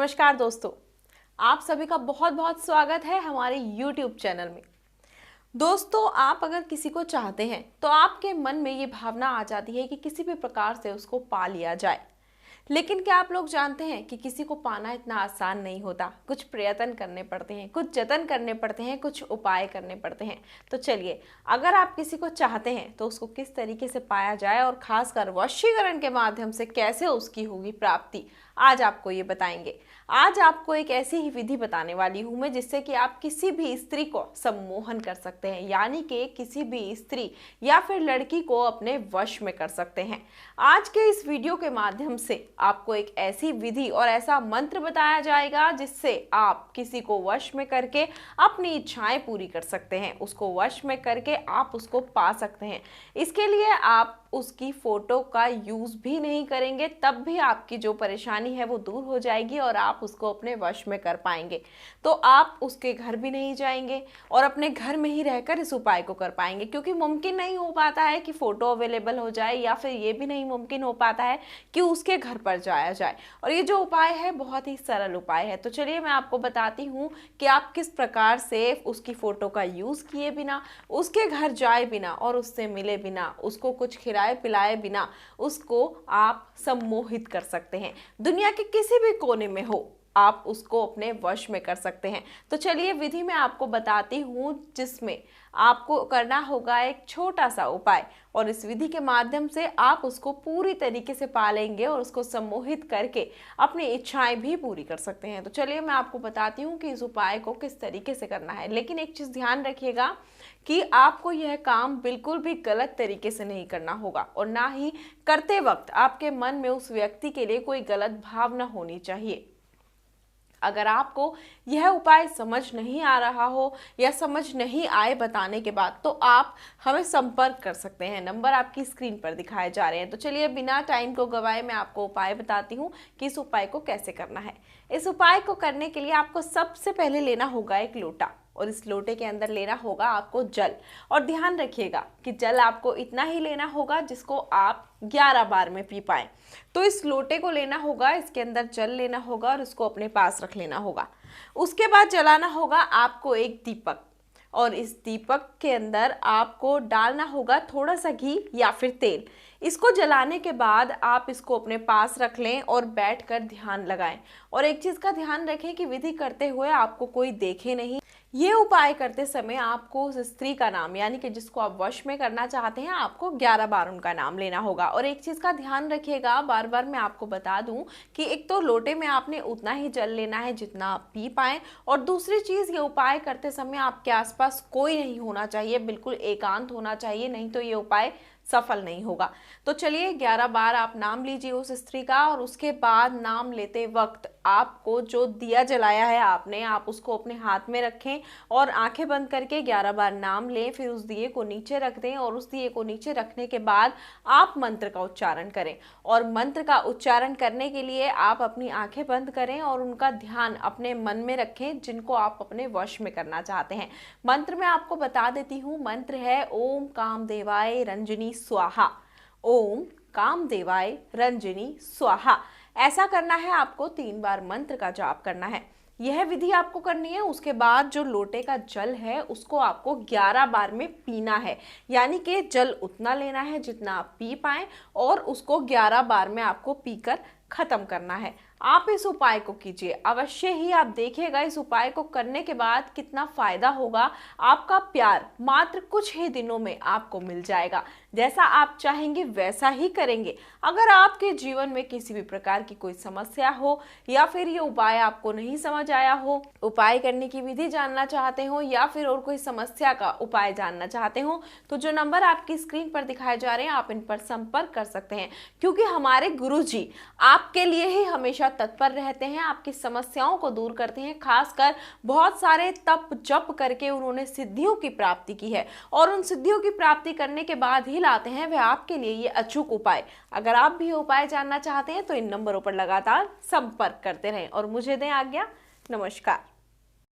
नमस्कार दोस्तों, आप सभी का बहुत बहुत स्वागत है हमारे YouTube चैनल में। दोस्तों, आप अगर किसी को चाहते हैं तो आपके मन में ये भावना आ जाती है कि किसी भी प्रकार से उसको पा लिया जाए। लेकिन क्या आप लोग जानते हैं कि किसी को पाना इतना आसान नहीं होता। कुछ प्रयत्न करने पड़ते हैं, कुछ जतन करने पड़ते हैं, कुछ उपाय करने पड़ते हैं। तो चलिए, अगर आप किसी को चाहते हैं तो उसको किस तरीके से पाया जाए और खासकर वशीकरण के माध्यम से कैसे उसकी होगी प्राप्ति, आज आपको ये बताएंगे। आज आपको एक ऐसी ही विधि बताने वाली हूं मैं जिससे कि आप किसी भी स्त्री को सम्मोहन कर सकते हैं, यानी कि किसी भी स्त्री या फिर लड़की को अपने वश में कर सकते हैं। आज के इस वीडियो के माध्यम से आपको एक ऐसी विधि और ऐसा मंत्र बताया जाएगा जिससे आप किसी को वश में करके अपनी इच्छाएं पूरी कर सकते हैं, उसको वश में करके आप उसको पा सकते हैं। इसके लिए आप उसकी फोटो का यूज भी नहीं करेंगे, तब भी आपकी जो परेशानी है वो दूर हो जाएगी और आप उसको अपने वश में कर पाएंगे। तो आप उसके घर भी नहीं जाएंगे और अपने घर में ही रहकर इस उपाय को कर पाएंगे, क्योंकि मुमकिन नहीं हो पाता है कि फोटो अवेलेबल हो जाए या फिर ये भी नहीं मुमकिन हो पाता है कि उसके घर पर जाया जाए। और ये जो उपाय है बहुत ही सरल उपाय है। तो चलिए मैं आपको बताती हूँ कि आप किस प्रकार से उसकी फोटो का यूज किए बिना, उसके घर जाए बिना और उससे मिले बिना, उसको कुछ खिलाए पिलाए बिना उसको आप सम्मोहित कर सकते हैं। दुनिया के किसी भी कोने में हो, आप उसको अपने वश में कर सकते हैं। तो चलिए विधि मैं आपको बताती हूँ, जिसमें आपको करना होगा एक छोटा सा उपाय, और इस विधि के माध्यम से आप उसको पूरी तरीके से पालेंगे और उसको सम्मोहित करके अपनी इच्छाएं भी पूरी कर सकते हैं। तो चलिए मैं आपको बताती हूँ कि इस उपाय को किस तरीके से करना है। लेकिन एक चीज़ ध्यान रखिएगा कि आपको यह काम बिल्कुल भी गलत तरीके से नहीं करना होगा, और ना ही करते वक्त आपके मन में उस व्यक्ति के लिए कोई गलत भावना होनी चाहिए। अगर आपको यह उपाय समझ नहीं आ रहा हो या समझ नहीं आए बताने के बाद, तो आप हमें संपर्क कर सकते हैं। नंबर आपकी स्क्रीन पर दिखाए जा रहे हैं। तो चलिए बिना टाइम को गवाए मैं आपको उपाय बताती हूँ कि इस उपाय को कैसे करना है। इस उपाय को करने के लिए आपको सबसे पहले लेना होगा एक लोटा, और इस लोटे के अंदर लेना होगा आपको जल। और ध्यान रखिएगा कि जल आपको इतना ही लेना होगा जिसको आप 11 बार में पी पाएं। तो इस लोटे को लेना होगा, इसके अंदर जल लेना होगा और इसको अपने पास रख लेना होगा। उसके बाद जलाना होगा आपको एक दीपक, और इस दीपक के अंदर आपको डालना होगा थोड़ा सा घी या फिर तेल। इसको जलाने के बाद आप इसको अपने पास रख लें और बैठकर ध्यान लगाएं। और एक चीज़ का ध्यान रखें कि विधि करते हुए आपको कोई देखे नहीं। ये उपाय करते समय आपको उस स्त्री का नाम, यानी कि जिसको आप वश में करना चाहते हैं, आपको 11 बार उनका नाम लेना होगा। और एक चीज़ का ध्यान रखिएगा, बार बार मैं आपको बता दूं कि एक तो लोटे में आपने उतना ही जल लेना है जितना आप पी पाएं, और दूसरी चीज़, ये उपाय करते समय आपके आसपास कोई नहीं होना चाहिए, बिल्कुल एकांत होना चाहिए, नहीं तो ये उपाय सफल नहीं होगा। तो चलिए 11 बार आप नाम लीजिए उस स्त्री का, और उसके बाद नाम लेते वक्त आपको जो दिया जलाया है आपने, आप उसको अपने हाथ में रखें और आंखें बंद करके 11 बार नाम लें। फिर उस दिए को नीचे रख दें, और उस दिए को नीचे रखने के बाद आप मंत्र का उच्चारण करें। और मंत्र का उच्चारण करने के लिए आप अपनी आंखें बंद करें और उनका ध्यान अपने मन में रखें जिनको आप अपने वश में करना चाहते हैं। मंत्र मैं आपको बता देती हूँ। मंत्र है ओम कामदेवाय रंजनी स्वाहा। ओम कामदेवाय रंजनी स्वाहा। ऐसा करना है आपको 3 बार मंत्र का जाप करना है। यह विधि आपको करनी है। उसके बाद जो लोटे का जल है उसको आपको 11 बार में पीना है, यानी कि जल उतना लेना है जितना आप पी पाएं, और उसको 11 बार में आपको पीकर खत्म करना है। आप इस उपाय को कीजिए अवश्य ही। आप देखिएगा इस उपाय को करने के बाद कितना फायदा होगा। आपका प्यार मात्र कुछ ही दिनों में आपको मिल जाएगा। जैसा आप चाहेंगे वैसा ही करेंगे। अगर आपके जीवन में किसी भी प्रकार की कोई समस्या हो, या फिर ये उपाय आपको नहीं समझ आया हो, उपाय करने की विधि जानना चाहते हो, या फिर और कोई समस्या का उपाय जानना चाहते हो, तो जो नंबर आपकी स्क्रीन पर दिखाए जा रहे हैं आप इन पर संपर्क कर सकते हैं। क्योंकि हमारे गुरुजी आपके लिए ही हमेशा तत्पर रहते हैं, आपकी समस्याओं को दूर करते हैं। खासकर बहुत सारे तप जप करके उन्होंने सिद्धियों की प्राप्ति की है, और उन सिद्धियों की प्राप्ति करने के बाद ही लाते हैं वह आपके लिए ये अचूक उपाय। अगर आप भी उपाय जानना चाहते हैं तो इन नंबरों पर लगातार संपर्क करते रहें, और मुझे दें आज्ञा। नमस्कार।